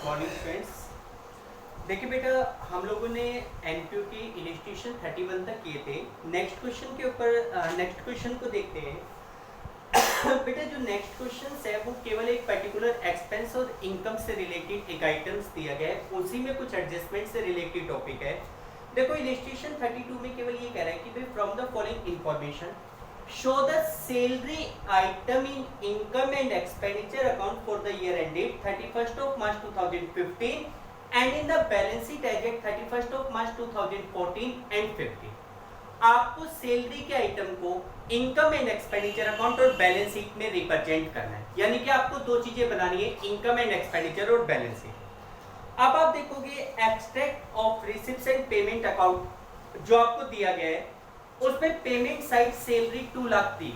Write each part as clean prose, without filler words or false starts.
Morning students. देखिए बेटा, हम लोगों ने एनपीयू की इलस्ट्रेशन 31 तक किए थे। नेक्स्ट क्वेश्चन के ऊपर नेक्स्ट क्वेश्चन को देखते हैं। बेटा जो नेक्स्ट क्वेश्चन है वो केवल एक पर्टिकुलर एक्सपेंस और इनकम से रिलेटेड एक आइटम्स दिया गया है, उसी में कुछ एडजस्टमेंट से रिलेटेड टॉपिक है। देखो इलस्ट्रेशन 32 में केवल ये कह रहा है कि भाई from the following information show the salary item in income and expenditure account for the year ended 31st of March 2015 and in the balance sheet as at 31st of March 2014 and 15। आपको salary के item को income and expenditure account और balance sheet में represent करना है, यानी कि आपको दो चीजें बनानी है, इनकम एंड एक्सपेंडिचर और बैलेंस शीट। अब आप देखोगे extract of receipts and payment account जो आपको दिया गया है, उसमें पेमेंट साइड सैलरी 2 लाख दी।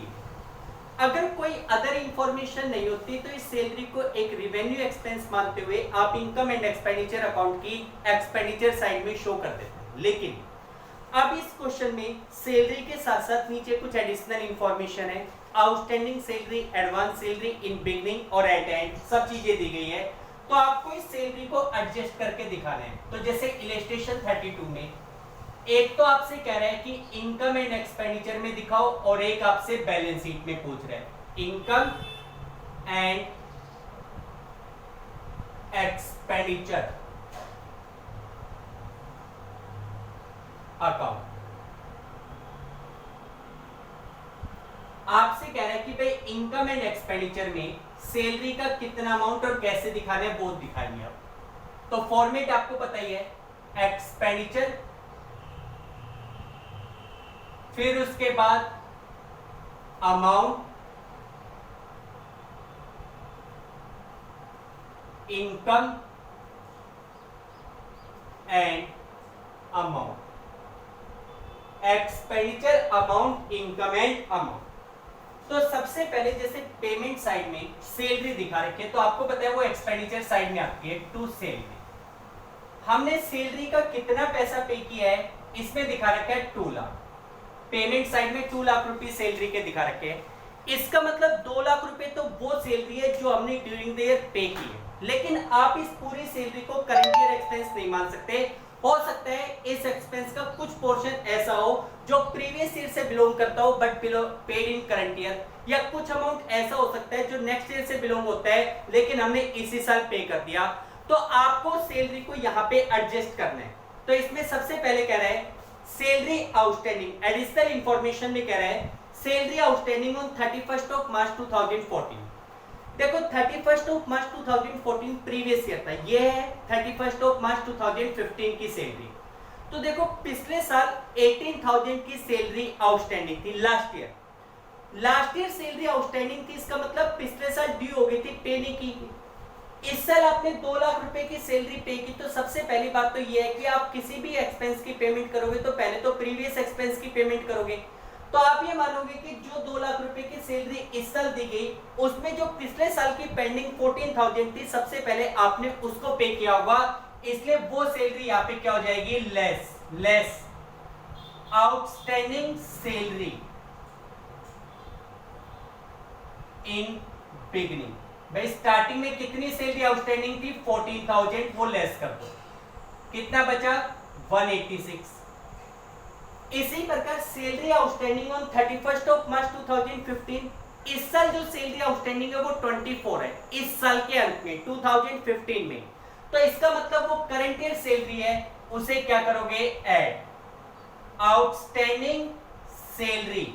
अगर कोई अदर इंफॉर्मेशन नहीं होती तो इस सैलरी को एक रिवेन्यू एक्सपेंस मानते हुए आप इनकम एंड एक्सपेंडिचर अकाउंट की एक्सपेंडिचर साइड में शो कर देते हैं। लेकिन अब इस क्वेश्चन में सैलरी के साथ साथ नीचे कुछ एडिशनल इंफॉर्मेशन है, आउटस्टैंडिंग सैलरी, एडवांस सैलरी, इन बिगनिंग और एट एंड, सब चीजें दी गई है। तो आपको इस सैलरी को एडजस्ट करके दिखाना है। तो जैसे इलस्ट्रेशन 32 में एक तो आपसे कह रहा है कि इनकम एंड एक्सपेंडिचर में दिखाओ और एक आपसे बैलेंस शीट में पूछ रहा है इनकम एंड एक्सपेंडिचर अकाउंट। आपसे कह रहा है कि भाई इनकम एंड एक्सपेंडिचर में सैलरी का कितना अमाउंट और कैसे दिखाना है वो दिखाएंगे। अब तो फॉर्मेट आपको पता ही है, एक्सपेंडिचर, फिर उसके बाद amount, income and amount, expenditure, amount, income and amount. तो सबसे पहले जैसे पेमेंट साइड में सैलरी दिखा रखी है, तो आपको पता है वो एक्सपेंडिचर साइड में आती है टू सेल में। हमने सैलरी का कितना पैसा पे किया है इसमें दिखा रखा है 2 लाख। पेमेंट साइड में 2 लाख रुपए सैलरी के दिखा रखे हैं। इसका मतलब 2 लाख रुपए तो वो सैलरी है जो हमने ड्यूरिंग द ईयर पे की है। लेकिन आप इस पूरी सैलरी को करंट ईयर एक्सपेंस नहीं मान सकते। हो सकता है इस एक्सपेंस का कुछ पोर्शन ऐसा हो जो प्रीवियस ईयर से बिलोंग करता हो but paid in current year, या कुछ अमाउंट ऐसा हो सकता है जो नेक्स्ट ईयर से बिलोंग होता है लेकिन हमने इसी साल पे कर दिया। तो आपको सैलरी को यहाँ पे एडजस्ट करना है। तो इसमें सबसे पहले कह रहा है सैलरी आउटस्टैंडिंग, एडिशनल इंफॉर्मेशन में कह रहा है salary outstanding on 31st of March 2014। देखो 31st of March 2014 previous year था, ये है 31st ऑफ मार्च 2015 की सैलरी। तो देखो पिछले साल 18,000 की सैलरी आउटस्टैंडिंग थी लास्ट ईयर सैलरी आउटस्टैंडिंग थी। इसका मतलब पिछले साल ड्यू हो गई थी, पे नहीं की। इस साल आपने 2 लाख रुपए की सैलरी पे की। तो सबसे पहली बात तो ये है कि आप किसी भी एक्सपेंस की पेमेंट करोगे तो पहले तो प्रीवियस एक्सपेंस की पेमेंट करोगे। तो आप ये मानोगे कि जो 2 लाख रुपए की सैलरी इस साल दी गई उसमें जो पिछले साल की पेंडिंग 14,000 थी, सबसे पहले आपने उसको पे किया होगा, इसलिए वो सैलरी यहाँ पे क्या हो जाएगी, less outstanding salary in beginning. भाई स्टार्टिंग में कितनी सैलरी आउटस्टैंडिंग थी, 14,000, वो लेस कर दो, कितना बचा 186। इसी प्रकार salary outstanding on 31st of March 2015, इस साल जो सैलरी आउटस्टैंडिंग है वो 24 है इस साल के अंत में 2015 में। तो इसका मतलब वो करंट ईयर सैलरी है, उसे क्या करोगे, add outstanding salary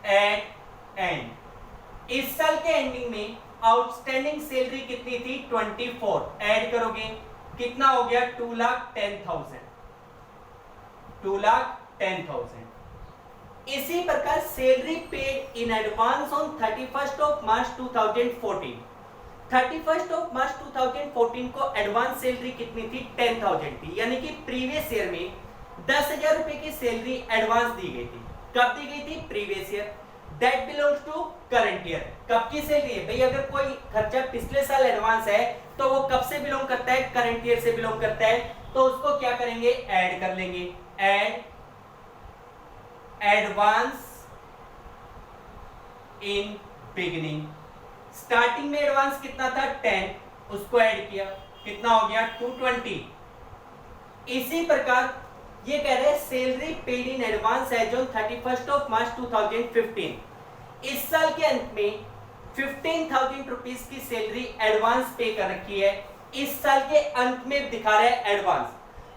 at end. इस साल के एंडिंग में आउटस्टैंडिंग सैलरी कितनी थी, 24, ऐड करोगे कितना हो गया, 2,10,000। इसी प्रकार salary paid in advance on 31st of March 2014, 31st of March 2014 को एडवांस सैलरी कितनी थी, 10,000 थी। यानी कि प्रीवियस ईयर में 10,000 रुपए की सैलरी एडवांस दी गई थी। कब दी गई थी, previous year. That belongs to current year. कब की सैलरी है भाई, अगर कोई खर्चा पिछले साल एडवांस है तो वो कब से बिलोंग करता है, करंट ईयर से बिलोंग करता है। तो उसको क्या करेंगे, ऐड कर लेंगे, add advance in beginning starting में एडवांस कितना था 10, उसको ऐड किया, कितना हो गया 220। इसी प्रकार ये कह रहे हैं salary paid in advance as on 31st of March 2015। इस साल के अंत में 15,000 रुपीज की सैलरी एडवांस पे कर रखी है, इस साल के अंत में दिखा रहा है एडवांस।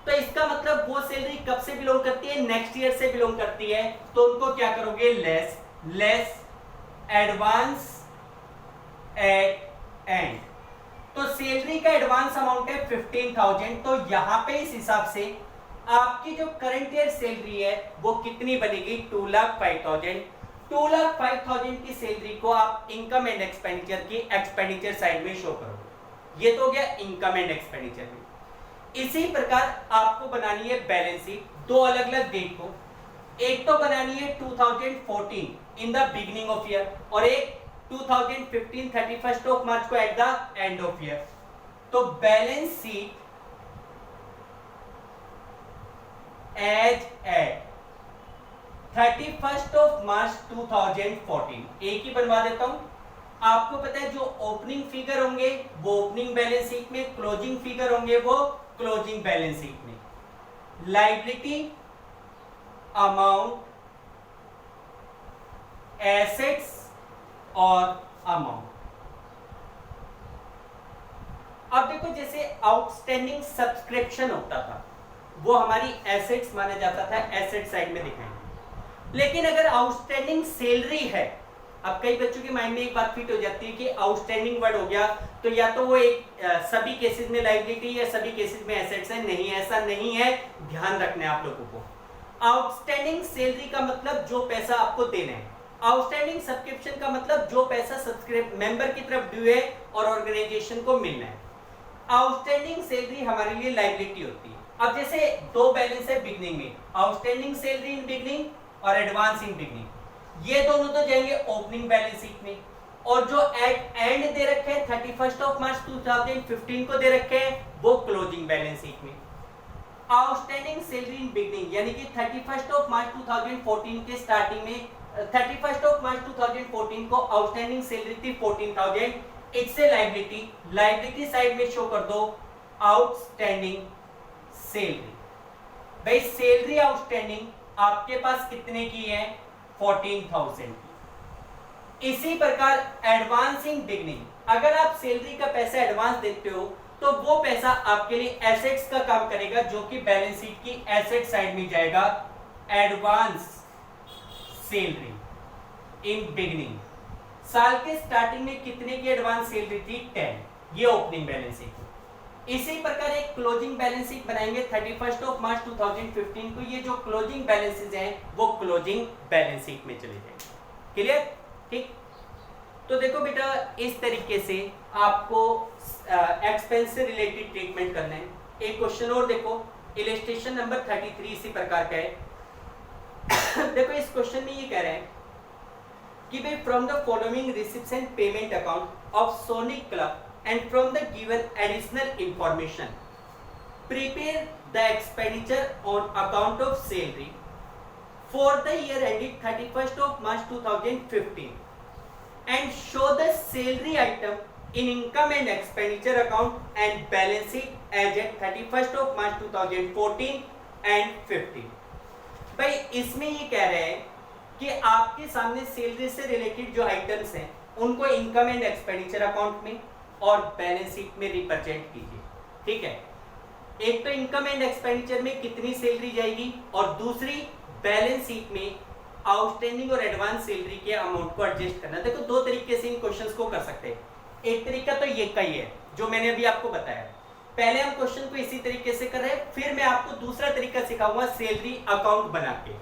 तो इसका मतलब वो सैलरी कब से बिलोंग करती है, नेक्स्ट ईयर से बिलोंग करती है। तो उनको क्या करोगे, लेस एडवांस एट एंड। तो सैलरी का एडवांस अमाउंट है 15,000। तो यहां पे इस हिसाब से आपकी जो करंट ईयर सैलरी है वो कितनी बनेगी, 2,05,000। 2,05,000 की सैलरी को आप इनकम एंड एक्सपेंडिचर की एक्सपेंडिचर साइड में शो करोगे। ये तो हो गया इनकम एंड एक्सपेंडिचर में। इसी प्रकार आपको बनानी है बैलेंस शीट, दो अलग अलग डेट को। एक तो बनानी है 2014 in the beginning of year, और एक 2015 31st ऑफ मार्च को at the end of year. तो balance sheet as at 31st of March 2014 एक ही बनवा देता हूं। आपको पता है जो ओपनिंग फिगर होंगे वो ओपनिंग बैलेंस शीट में, क्लोजिंग फिगर होंगे वो क्लोजिंग बैलेंस शीट में। लायबिलिटी अमाउंट, एसेट्स और अमाउंट। अब देखो जैसे आउटस्टैंडिंग सब्सक्रिप्शन होता था वो हमारी एसेट्स माना जाता था, एसेट साइड में दिखाएंगे। लेकिन अगर आउटस्टैंडिंग सैलरी है, अब कई बच्चों के माइंड में एक बात फिट हो जाती है कि आउटस्टैंडिंग वर्ड हो गया तो या तो वो एक सभी केसेस में लायबिलिटी या सभी केसेस में एसेट्स है। नहीं, ऐसा नहीं है, ध्यान रखना है आप लोगों को। आउटस्टैंडिंग सैलरी का मतलब जो पैसा आपको देना है, आउटस्टैंडिंग सब्सक्रिप्शन का मतलब जो पैसा सब्सक्राइब मेंबर की तरफ ड्यू है और ऑर्गेनाइजेशन को मिलना है। आउटस्टैंडिंग सैलरी हमारे लिए लायबिलिटी होती है। अब जैसे दो बैलेंस है बिगनिंग में, आउटस्टैंडिंग सैलरी इन बिगनिंग और एडवांस इन बिगनिंग, ये दोनों तो जाएंगे ओपनिंग बैलेंस शीट में। और जो एट एंड दे रखे हैं 31st ऑफ मार्च 2015 को दे रखे हैं वो क्लोजिंग बैलेंस शीट में। आउटस्टैंडिंग सैलरी इन बिगनिंग यानी कि 31st ऑफ मार्च 2014 के स्टार्टिंग में 31st ऑफ मार्च 2014 को आउटस्टैंडिंग सैलरी थी 14,000। इससे लायबिलिटी साइड में शो कर दो आउटस्टैंडिंग सैलरी। भाई सैलरी आउटस्टैंडिंग आपके पास कितने की है, 14,000 की। इसी प्रकार एडवांसिंग बिगनिंग, अगर आप सैलरी का पैसा एडवांस देते हो तो वो पैसा आपके लिए एसेट्स का काम करेगा जो कि बैलेंस शीट की एसेट साइड में जाएगा। एडवांस सैलरी इन बिगनिंग, साल के स्टार्टिंग में कितने की एडवांस सैलरी थी, 10, ये ओपनिंग बैलेंस शीट। इसी प्रकार एक क्लोजिंग बैलेंस शीट बनाएंगे 31st ऑफ मार्च 2015 को। ये जो क्लोजिंग बैलेंसेस हैं वो क्लोजिंग बैलेंस शीट में चले जाएंगे। क्लियर, ठीक। तो देखो बेटा इस तरीके से आपको एक्सपेंस से रिलेटेड ट्रीटमेंट करना है। एक क्वेश्चन और देखो, इलस्ट्रेशन नंबर 33 इसी प्रकार का है। देखो इस क्वेश्चन में ये कह रहे हैं कि भाई from the following receipts and payment account of sonic club and from the given additional information prepare the expenditure on account of salary for the year ended 31st of March 2015 and show the salary item in income and expenditure account and balance sheet as at 31st of March 2014 and 15। भाई इसमें ये कह रहे हैं कि आपके सामने salary से रिलेटेड जो आइटम्स हैं उनको इनकम एंड एक्सपेंडिचर अकाउंट में और बैलेंस शीट में रिप्रेजेंट कीजिए। ठीक है, एक तो इनकम एंड एक्सपेंडिचर में कितनी सैलरी जाएगी और दूसरी बैलेंस शीट में आउटस्टैंडिंग और एडवांस सैलरी के अमाउंट को एडजस्ट करना। देखो दो तरीके से इन क्वेश्चंस को कर सकते हैं। एक तरीका तो ये का ही है जो मैंने अभी आपको बताया। पहले हम क्वेश्चन को इसी तरीके से कर रहे हैं, फिर मैं आपको दूसरा तरीका सिखाऊंगा सैलरी अकाउंट बना के।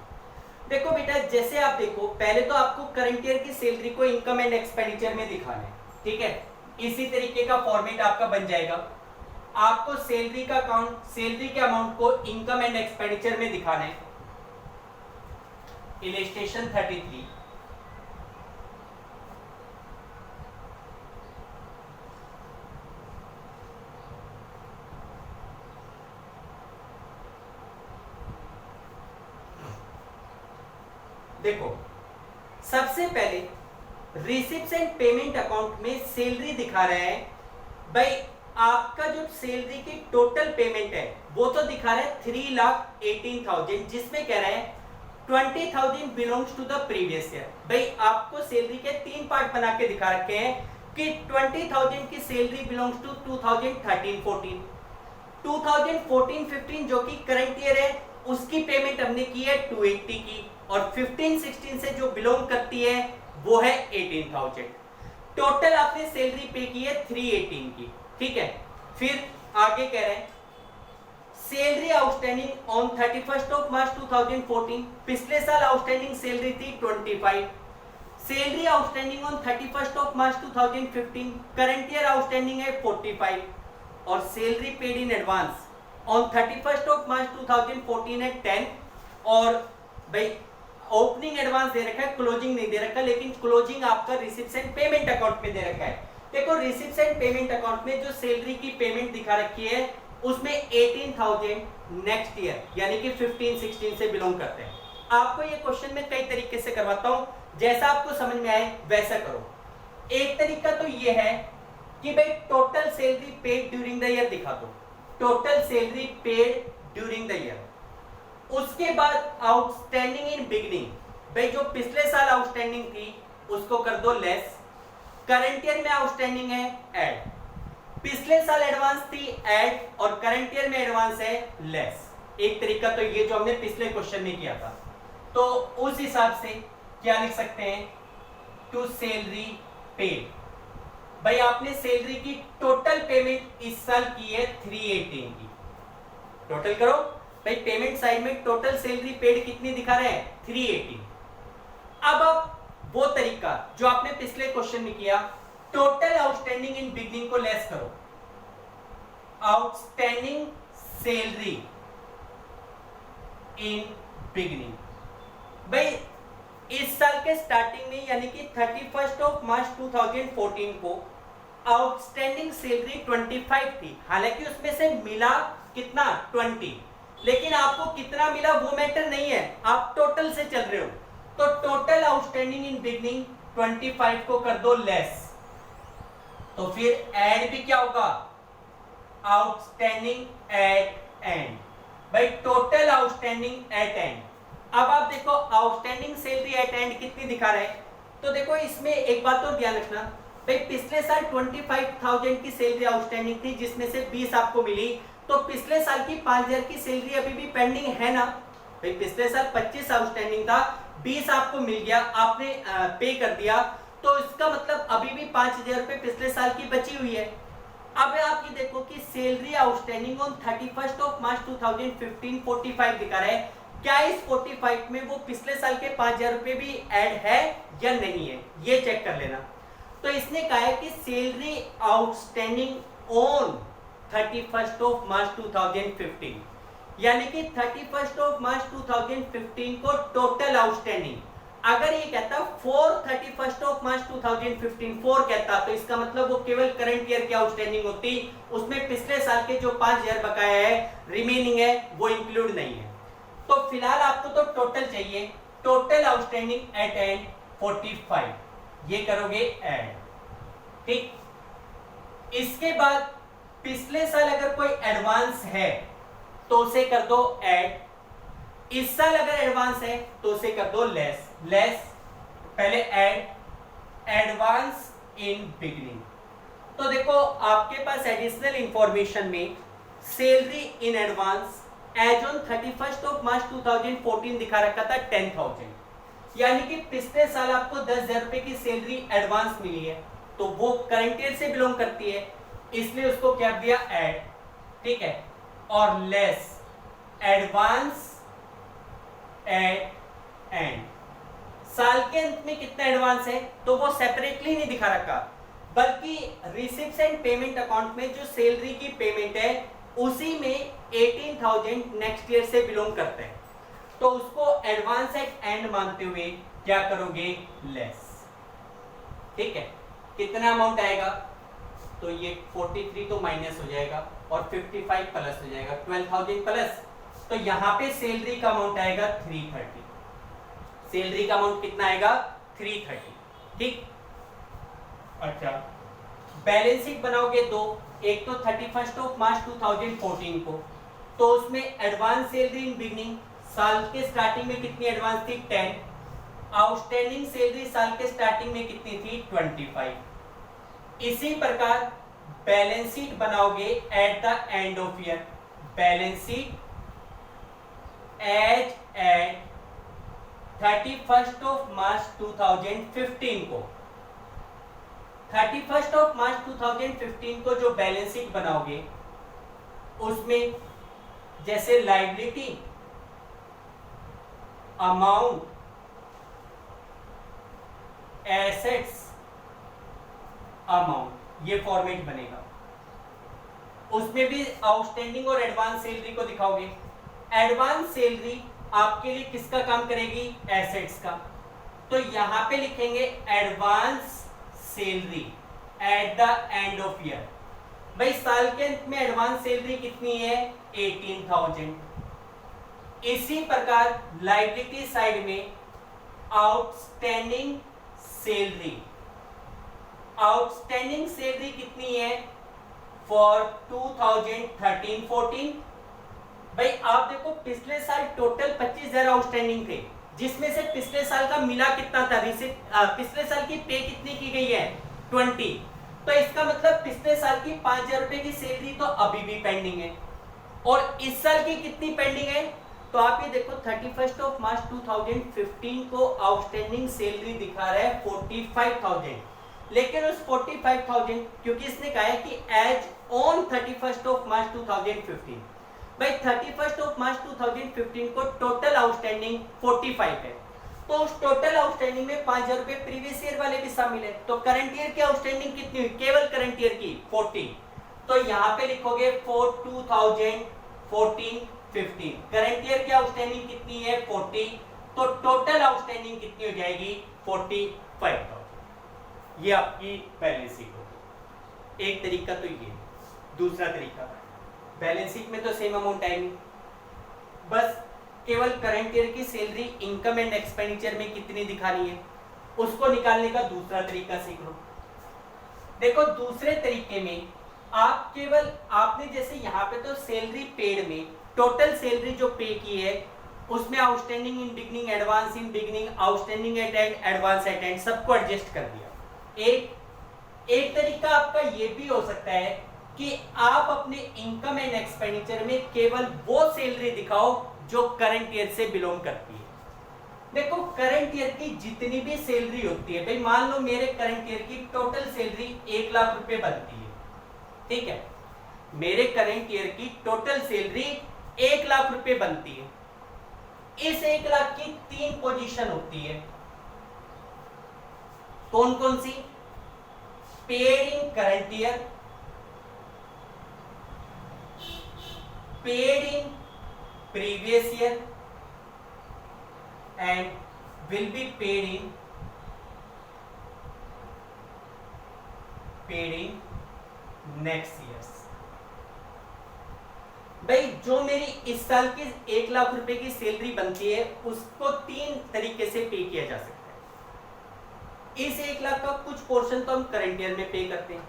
देखो बेटा जैसे आप देखो, पहले तो आपको करंट ईयर की सैलरी को इनकम एंड एक्सपेंडिचर में दिखाना है। ठीक है, इसी तरीके का फॉर्मेट आपका बन जाएगा। आपको सैलरी का अकाउंट, सैलरी के अमाउंट को इनकम एंड एक्सपेंडिचर में दिखाना है। इलस्ट्रेशन 33 देखो, सबसे पहले रिसिप्ट्स एंड पेमेंट अकाउंट में सैलरी दिखा रहा है, भाई आपका जो सैलरी की टोटल पेमेंट है वो तो दिखा रहा है 3,18,000, जिसमें कह रहा है 20,000 belongs to the previous year. भाई आपको सैलरी के 3 पार्ट बना के दिखा रखे हैं कि 20,000 की सैलरी बिलोंग्स टू 2013-14, 2014-15 जो कि करंट ईयर है उसकी पेमेंट हमने की है 280 की, और 15-16 से जो बिलोंग करती है वो है 18,000। टोटल आपने सैलरी पे की है 318 की, ठीक है। फिर आगे कह रहे हैं सैलरी आउटस्टैंडिंग ऑन 31 मार्च 2014, पिछले साल आउटस्टैंडिंग सैलरी थी 25। Salary outstanding on 31 March 2015, current year outstanding है 45, और salary paid in advance on 31 March 2014 है 10, और भाई ओपनिंग एडवांस दे रखा है, क्लोजिंग नहीं दे रखा, लेकिन क्लोजिंग आपका रिसिप्ट्स एंड पेमेंट अकाउंट में दे रखा है। देखो रिसिप्ट्स एंड पेमेंट अकाउंट में जो सैलरी की पेमेंट दिखा रखी है उसमें 18,000 नेक्स्ट ईयर यानी कि 15-16 से बिलोंग करते हैं। आपको ये क्वेश्चन में कई तरीके से करवाता हूं, जैसा आपको समझ में आए वैसा करो। एक तरीका तो ये है कि भाई total salary paid during the year दिखा दो, total salary paid during the year. उसके बाद आउटस्टैंडिंग इन बिगनिंग, भाई जो पिछले साल आउटस्टैंडिंग थी उसको कर दो लेस, करंट ईयर में आउटस्टैंडिंग है ऐड, पिछले साल एडवांस थी ऐड, और करंट ईयर में एडवांस है लेस। एक तरीका तो ये जो हमने पिछले क्वेश्चन में किया था, तो उस हिसाब से क्या लिख सकते हैं, टू सैलरी पेड। भाई आपने सैलरी की टोटल पेमेंट इस साल की है 318 की, टोटल करो। भाई पेमेंट साइड में टोटल सैलरी पेड कितनी दिखा रहे हैं 318। अब आप वो तरीका जो आपने पिछले क्वेश्चन में किया, टोटल आउटस्टैंडिंग इन बिगनिंग को लेस करो, आउटस्टैंडिंग सैलरी इन बिगनिंग। भाई इस साल के स्टार्टिंग में यानी कि 31 मार्च 2014 को आउटस्टैंडिंग सैलरी 25 थी, हालांकि उसमें से मिला कितना 20, लेकिन आपको कितना मिला वो मैटर नहीं है, आप टोटल से चल रहे हो। तो टोटल आउटस्टैंडिंग इन बिगनिंग 25 को कर दो लेस, तो फिर ऐड भी क्या होगा, आउटस्टैंडिंग एट एंड। भाई टोटल आउटस्टैंडिंग एट एंड। अब आप देखो आउटस्टैंडिंग सैलरी एट एंड कितनी दिखा रहे हैं, तो देखो इसमें एक बात और ध्यान रखना, भाई पिछले साल 25,000 की सैलरी आउटस्टैंडिंग थी जिसमें से 20 आपको मिली, तो पिछले साल की 5,000 की सैलरी अभी भी पेंडिंग है ना। भाई पिछले साल 25 आउटस्टैंडिंग था, 20 आपको मिल गया, आपने पे कर दिया, तो इसका मतलब अभी भी 5,000 रुपए पिछले साल की बची हुई है। अब आप ये देखो कि सैलरी आउटस्टैंडिंग ऑन 31 मार्च 2015 45 दिखा रहा है, क्या इस 45 में वो पिछले साल के 5,000 रुपए भी ऐड है या नहीं है, ये चेक कर लेना। तो इसने कहा है कि सैलरी आउटस्टैंडिंग ऑन 31 मार्च 2015, यानी कि 31 मार्च 2015 को टोटल आउटस्टैंडिंग, अगर ये कहता 31 मार्च 2015 4 कहता, तो इसका मतलब वो केवल करंट ईयर की आउटस्टैंडिंग होती, उसमें पिछले साल के जो 5,000 बकाया है रिमेनिंग है वो इंक्लूड नहीं है। तो फिलहाल आपको तो टोटल चाहिए, टोटल आउटस्टैंडिंग एट एंड 45, ये करोगे ऐड, ठीक। इसके बाद पिछले साल अगर कोई एडवांस है तो उसे कर दो ऐड, इस साल अगर एडवांस है तो उसे कर दो लेस, लेस पहले ऐड, एडवांस इन बिगनिंग। तो देखो आपके पास एडिशनल इंफॉर्मेशन में salary in advance as on 31 March 2014 दिखा रखा था 10,000, यानी कि पिछले साल आपको 10,000 रुपए की सैलरी एडवांस मिली है, तो वो करंट ईयर से बिलोंग करती है, इसलिए उसको क्या दिया ऐड, ठीक है, और लेस एडवांस एट एंड। साल के अंत में कितना एडवांस है तो वो सेपरेटली नहीं दिखा रखा, बल्कि रिसिप्ट्स एंड पेमेंट अकाउंट में जो सैलरी की पेमेंट है उसी में 18,000 नेक्स्ट ईयर से बिलोंग करते हैं, तो उसको एडवांस एट एंड मानते हुए क्या करोगे लेस, ठीक है। कितना अमाउंट आएगा, तो ये 43 तो माइनस हो जाएगा और 55 प्लस हो जाएगा, 12,000 प्लस, तो यहाँ पे सैलरी का अमाउंट आएगा 330, सैलरी का अमाउंट कितना आएगा 330, ठीक। अच्छा, बैलेंस शीट बनाओगे दो, एक तो 31 मार्च 2014 को, तो उसमें एडवांस सैलरी इन बिगनिंग साल के स्टार्टिंग में कितनी एडवांस थी 10, आउटस्टैंडिंग सैलरी साल के स्टार्टिंग में कितनी थी 25। इसी प्रकार बैलेंस शीट बनाओगे at the end of year, balance sheet as at 31 March 2015 को, 31 मार्च 2015 को जो बैलेंस शीट बनाओगे उसमें जैसे लायबिलिटी अमाउंट एसेट्स अमाउंट ये फॉर्मेट बनेगा। उसमें भी आउटस्टैंडिंग और एडवांस सैलरी को दिखाओगे। एडवांस सैलरी आपके लिए किसका काम करेगी, एसेट्स का, तो यहां पे लिखेंगे advance salary eight the end of year. भाई साल के अंत में एडवांस सैलरी कितनी है 18,000। इसी प्रकार लायबिलिटी साइड में आउटस्टैंडिंग सैलरी, आउटस्टैंडिंग सैलरी कितनी है फॉर 2013-14। भाई आप देखो पिछले साल टोटल 25,000 आउटस्टैंडिंग थे, जिसमें से पिछले साल का मिला कितना था, पिछले साल की पे कितनी की गई है 20, तो इसका मतलब पिछले साल की 5,000 रुपए की सैलरी तो अभी भी पेंडिंग है। और इस साल की कितनी पेंडिंग है, तो आप ये देखो 31 मार्च 2015 को आउटस्टैंडिंग सैलरी दिखा रहा है 45,000, लेकिन उस 45,000 क्योंकि इसने कहा है कि एज ऑन 31 मार्च 2015, भाई 31 मार्च 2015 को टोटल आउटस्टैंडिंग 45 है, तो उस टोटल आउटस्टैंडिंग में 5,000 रुपए प्रीवियस ईयर वाले भी शामिल है, तो करंट ईयर की आउटस्टैंडिंग कितनी हुई, केवल करंट ईयर की 40, तो यहाँ पे लिखोगे फॉर 2014-15 करंट ईयर की आउटस्टैंडिंग कितनी है 40, तो टोटल आउटस्टैंडिंग कितनी हो जाएगी 45,000। ये आपकी बैलेंस शीट होगी। एक तरीका तो ये, दूसरा तरीका बैलेंस शीट में तो सेम अमाउंट आएगी, बस केवल करंट ईयर की सैलरी इनकम एंड एक्सपेंडिचर में कितनी दिखानी है उसको निकालने का दूसरा तरीका सीख लो। देखो दूसरे तरीके में आप केवल आपने जैसे यहाँ पे तो सैलरी पेड में टोटल सैलरी जो पे की है उसमें outstanding in beginning, advance in beginning, outstanding at and, advance at and सबको एडजस्ट कर दिया। एक तरीका आपका ये भी हो सकता है कि आप अपने इनकम एंड एक्सपेंडिचर में केवल वो सैलरी दिखाओ जो करंट ईयर से बिलोंग करती है। देखो करंट ईयर की जितनी भी सैलरी होती है, भाई मान लो मेरे करंट ईयर की टोटल सैलरी 1 लाख रुपए बनती है, ठीक है, मेरे करंट ईयर की टोटल सैलरी 1 लाख रुपए बनती है। इस 1 लाख की 3 पोजीशन होती है, कौन कौन सी, paid in current year, paid in previous year and will be paid in next years. भाई जो मेरी इस साल की 1 लाख रुपए की सैलरी बनती है उसको 3 तरीके से पे किया जा सकता है। इस 1 लाख का कुछ पोर्शन तो हम करंट ईयर में पे करते हैं,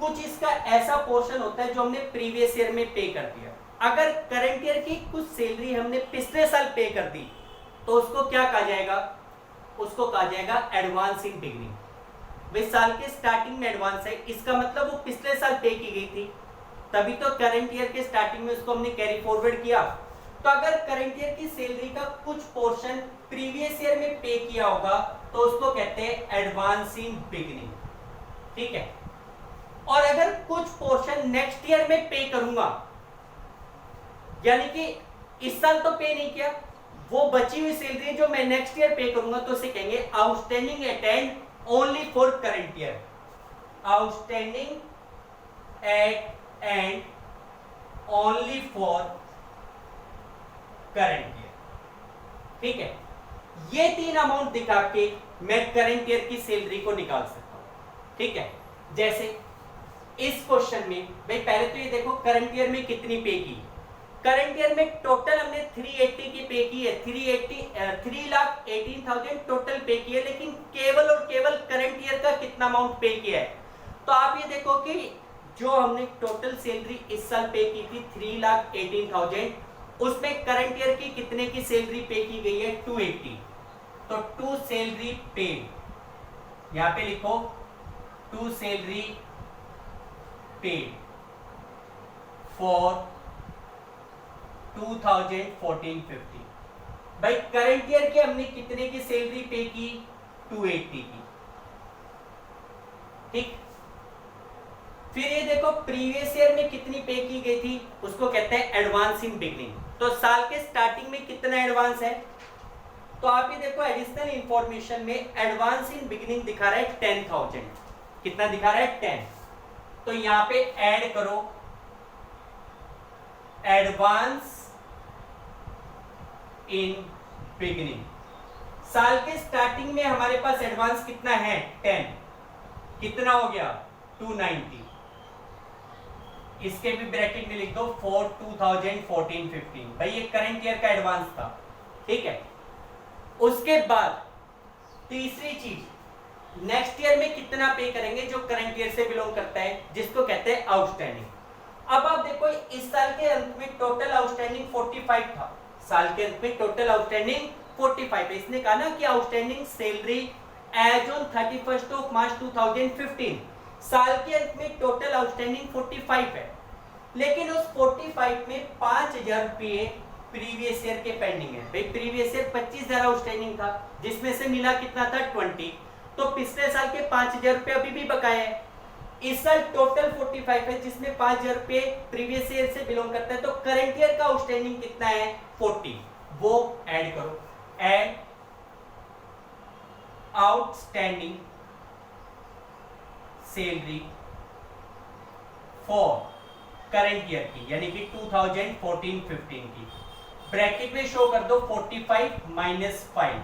कुछ इसका ऐसा पोर्शन होता है जो हमने प्रीवियस ईयर में पे कर दिया। अगर करंट ईयर की कुछ सैलरी हमने पिछले साल पे कर दी तो उसको क्या कहा जाएगा, उसको कहा जाएगा एडवांस इन बिगनिंग। भाई साल के स्टार्टिंग में एडवांस है, इसका मतलब वो पिछले साल पे की गई थी, तभी तो करंट ईयर के स्टार्टिंग में उसको हमने कैरी फॉरवर्ड किया। तो अगर करंट ईयर की सैलरी का कुछ पोर्शन प्रीवियस ईयर में पे किया होगा तो उसको कहते हैं एडवांस इन बिगनिंग, ठीक है। और अगर कुछ पोर्शन नेक्स्ट ईयर में पे करूंगा, यानी कि इस साल तो पे नहीं किया, वो बची हुई सैलरी जो मैं नेक्स्ट ईयर पे करूंगा, तो उसे कहेंगे outstanding at and only for current year, outstanding at and only for current year, ठीक है। ये 3 अमाउंट दिखा के मैं करंट ईयर की सैलरी को निकाल सकता हूं, ठीक है। जैसे इस क्वेश्चन में भाई पहले तो ये देखो करंट ईयर में कितनी पे की, करंट ईयर में टोटल हमने 380 की पे की है, 3,18,000 टोटल पे की है, लेकिन केवल और केवल करंट ईयर का कितना कितना अमाउंट पे किया है। तो आप ये देखो कि जो हमने टोटल सैलरी इस साल पे की थी 3,18,000, उसमें करंट ईयर की कितने की सैलरी पे की गई है 280। तो टू सैलरी पेड, यहां पे लिखो टू सैलरी पेड फॉर 2014-15। भाई करंट ईयर की हमने कितने की सैलरी पे की 280 की, ठीक। फिर ये देखो प्रीवियस ईयर में कितनी पे की गई थी, उसको कहते हैं एडवांस इन बिगनिंग। तो साल के स्टार्टिंग में कितना एडवांस है, तो आप ये देखो एडिशनल इंफॉर्मेशन में एडवांस इन बिगनिंग दिखा रहा है 10,000। कितना दिखा रहा है 10। तो यहां पे ऐड करो एडवांस इन बिगनिंग। साल के स्टार्टिंग में हमारे पास एडवांस कितना है 10, कितना हो गया 290। इसके भी ब्रैकेट में लिख दो फॉर 2014-15। भाई ये करंट ईयर का एडवांस था, ठीक है। उसके बाद तीसरी चीज नेक्स्ट ईयर में कितना पे करेंगे जो करंट ईयर से बिलोंग करता है, जिसको कहते हैं आउटस्टैंडिंग। अब आप देखो इस साल के अंत में टोटल आउटस्टैंडिंग 45 था, साल के अंत में टोटल आउटस्टैंडिंग 45 है। इसने कहा ना कि outstanding salary as on 31 March 2015, साल के अंत में टोटल आउटस्टैंडिंग 45 है, लेकिन उस 45 में 5,000 रुपये प्रीवियस ईयर के पेंडिंग है। भाई प्रीवियस ईयर 25,000 आउटस्टैंडिंग था, जिसमें से मिला कितना था 20, तो पिछले साल के 5,000 रुपये अभी भी बकाया है। इस साल टोटल 45 है, जिसमें 5,000 रुपये प्रीवियस ईयर से बिलोंग करता है, तो करंट ईयर का आउटस्टैंडिंग कितना है 40, वो ऐड करो। Add outstanding salary for current year की, यानी कि 2014-15 की, ब्रैकेट में शो कर दो 45 माइनस 5,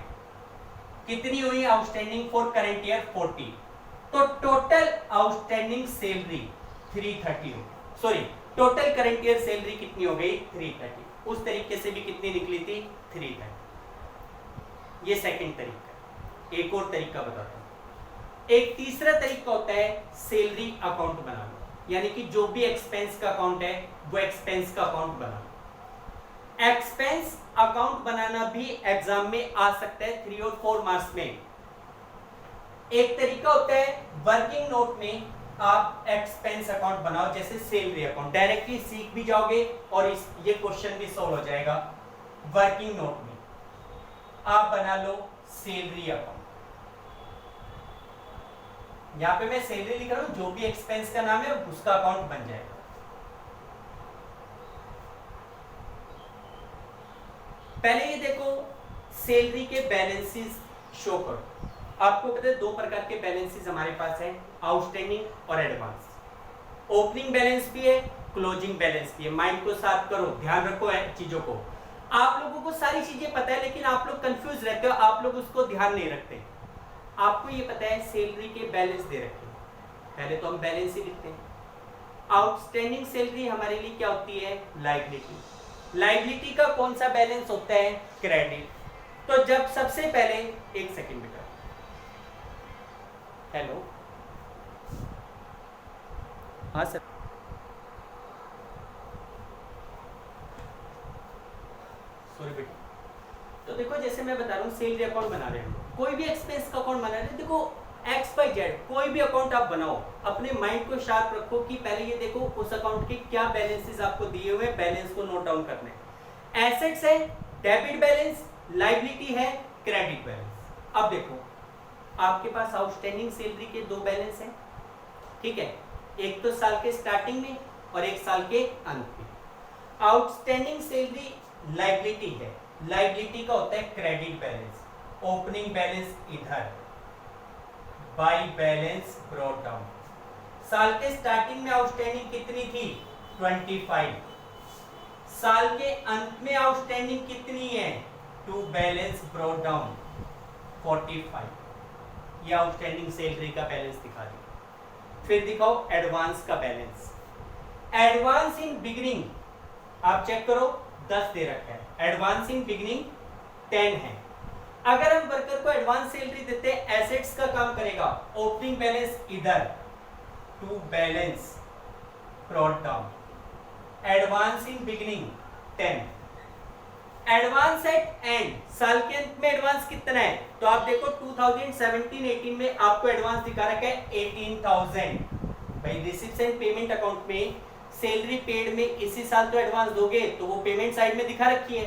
कितनी हुई आउटस्टैंडिंग फॉर करंट ईयर 40। तो total outstanding salary 330, sorry total current year salary कितनी हो गई 330। उस तरीके से भी कितनी निकली थी 330। ये सेकंड तरीका। एक और तरीका बताता हूं। एक तीसरा तरीका होता है सैलरी अकाउंट बनाना, यानी कि जो भी एक्सपेंस का अकाउंट है वो एक्सपेंस का अकाउंट बनाना। एक्सपेंस अकाउंट बनाना भी एग्जाम में आ सकता है 3 और 4 मार्क्स में। एक तरीका होता है वर्किंग नोट में आप एक्सपेंस अकाउंट बनाओ, जैसे सैलरी अकाउंट, डायरेक्टली सीख भी जाओगे और ये क्वेश्चन भी सॉल्व हो जाएगा। वर्किंग नोट में आप बना लो सैलरी अकाउंट। यहां पे मैं सैलरी लिख रहा हूं, जो भी एक्सपेंस का नाम है उसका अकाउंट बन जाएगा। पहले ये देखो सैलरी के बैलेंसेस शो करो। आपको पता है 2 प्रकार के बैलेंसेस हमारे पास हैं, आउटस्टैंडिंग और एडवांस। ओपनिंग बैलेंस भी है, क्लोजिंग बैलेंस भी है। माइंड को साफ करो, ध्यान रखो चीजों को। आप लोगों को सारी चीजें पता है, लेकिन आप लोग कंफ्यूज रहते हो, आप लोग उसको ध्यान नहीं रखते। आपको ये पता है सैलरी के बैलेंस दे रखे हैं, पहले तो हम बैलेंस ही लिखते हैं। आउटस्टैंडिंग सैलरी हमारे लिए क्या होती है लायबिलिटी। लायबिलिटी का कौन सा बैलेंस होता है क्रेडिट। तो जब सबसे पहले एक सेकंड बेटा, हेलो, हाँ सर, सॉरी बेटा। तो देखो जैसे मैं बता रहा हूँ सैलरी अकाउंट बना रहे हैं, कोई भी एक्सपेंस का अकाउंट बना रहे हैं। देखो XYZ कोई भी अकाउंट आप बनाओ, अपने माइंड को शार्प रखो कि पहले ये देखो उस अकाउंट के क्या बैलेंसेस आपको दिए हुए हैं, बैलेंस को नोट डाउन करना है। एसेट्स है डेबिट बैलेंस, लायबिलिटी है क्रेडिट बैलेंस। अब देखो आपके पास आउटस्टैंडिंग सैलरी के 2 बैलेंस हैं, ठीक है, एक तो साल के स्टार्टिंग में और एक साल के अंत में। आउटस्टैंडिंग सैलरी लायबिलिटी है, लायबिलिटी का होता है क्रेडिट बैलेंस। ओपनिंग बैलेंस इधर, बाय बैलेंस ब्रॉट डाउन। साल के स्टार्टिंग में आउटस्टैंडिंग कितनी थी 25, साल के अंत में आउटस्टैंडिंग कितनी है टू बैलेंस ब्रॉट डाउन 45। ये आउटस्टैंडिंग सैलरी का बैलेंस दिखा दिया। फिर दिखाओ एडवांस का बैलेंस। एडवांस इन बिगिनिंग आप चेक करो 10 दे रखा है, एडवांस इन बिगिनिंग 10 है। अगर हम वर्कर को एडवांस सैलरी देते हैं, एसेट्स का काम करेगा, ओपनिंग बैलेंस इधर, to balance brought down, advance in beginning 10, advance at end, साल के अंत में एडवांस कितना है, तो आप देखो 2017-18 में आपको एडवांस दिखा रखा है 18,000। भाई रिसीप्ट्स एंड पेमेंट अकाउंट में सैलरी पेड में इसी साल तो एडवांस दोगे, तो वो पेमेंट साइड में दिखा रखी है,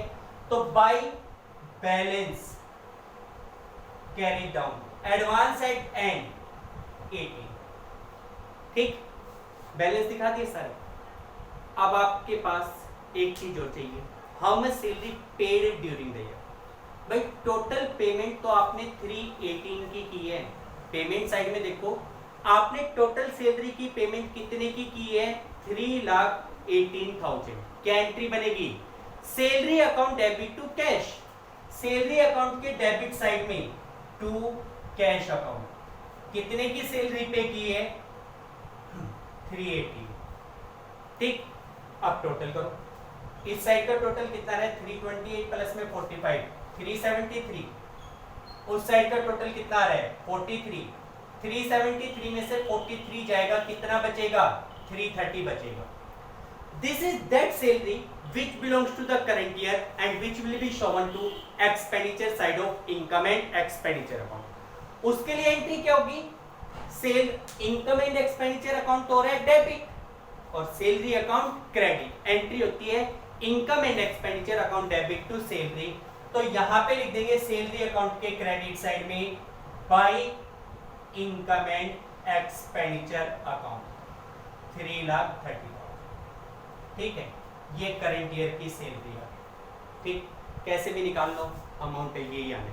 तो by balance carry down, advance at and 18, ठीक, बैलेंस दिखा दिए सारे। अब आपके पास एक चीज और चाहिए, how much salary paid during the year. भाई टोटल पेमेंट तो आपने 318 की है, पेमेंट साइड में देखो आपने टोटल सैलरी की पेमेंट कितने की है, 3,18,000। क्या एंट्री बनेगी, salary account debit to cash, salary account के डेबिट साइड में टू कैश अकाउंट, कितने की सैलरी पे की है, 380, ठीक। अब टोटल करो, इस साइड का टोटल कितना है, 328 प्लस में 45, 373, उस साइड का टोटल कितना आ रहा है, 43, 373 में से 43 जाएगा, कितना बचेगा, 330 बचेगा। This is that salary which belongs to the current year and which will be shown to expenditure side of income and expenditure account। उसके लिए एंट्री क्या होगी, सेल इनकम एंड एक्सपेंडिचर अकाउंट तो हो रहा है डेबिट और सैलरी अकाउंट क्रेडिट, एंट्री होती है income and expenditure account debit to salary. तो यहां पे लिख देंगे सैलरी अकाउंट के क्रेडिट साइड में by income and expenditure account 3,30,000, ठीक है, ये करंट ईयर की सैलरी है, ठीक, कैसे भी निकाल लो अमाउंट है यही आने।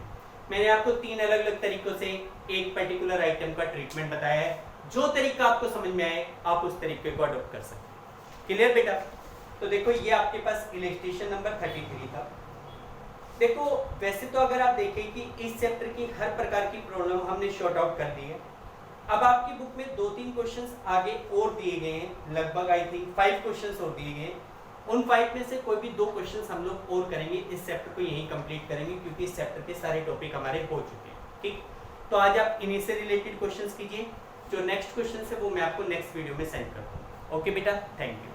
मैंने आपको 3 अलग अलग तरीकों से एक पर्टिकुलर आइटम का ट्रीटमेंट बताया है, जो तरीका आपको समझ में आए आप उस तरीके को अडॉप्ट कर सकते हैं। क्लियर बेटा? तो देखो ये आपके पास इलस्ट्रेशन नंबर 33 था। देखो वैसे तो अगर आप देखें कि इस चैप्टर की हर प्रकार की प्रॉब्लम हमने शॉर्ट आउट कर दी है। अब आपकी बुक में 2-3 क्वेश्चंस आगे और दिए गए हैं, लगभग आई थिंक 5 क्वेश्चंस और दिए गए हैं। उन 5 में से कोई भी 2 क्वेश्चंस हम लोग और करेंगे, इस चैप्टर को यहीं कंप्लीट करेंगे क्योंकि इस चैप्टर के सारे टॉपिक हमारे हो चुके हैं, ठीक। तो आज आप इन्हीं से रिलेटेड क्वेश्चंस कीजिए, जो नेक्स्ट क्वेश्चन है वो मैं आपको नेक्स्ट वीडियो में सेंड करता हूँ। ओके बेटा, थैंक यू।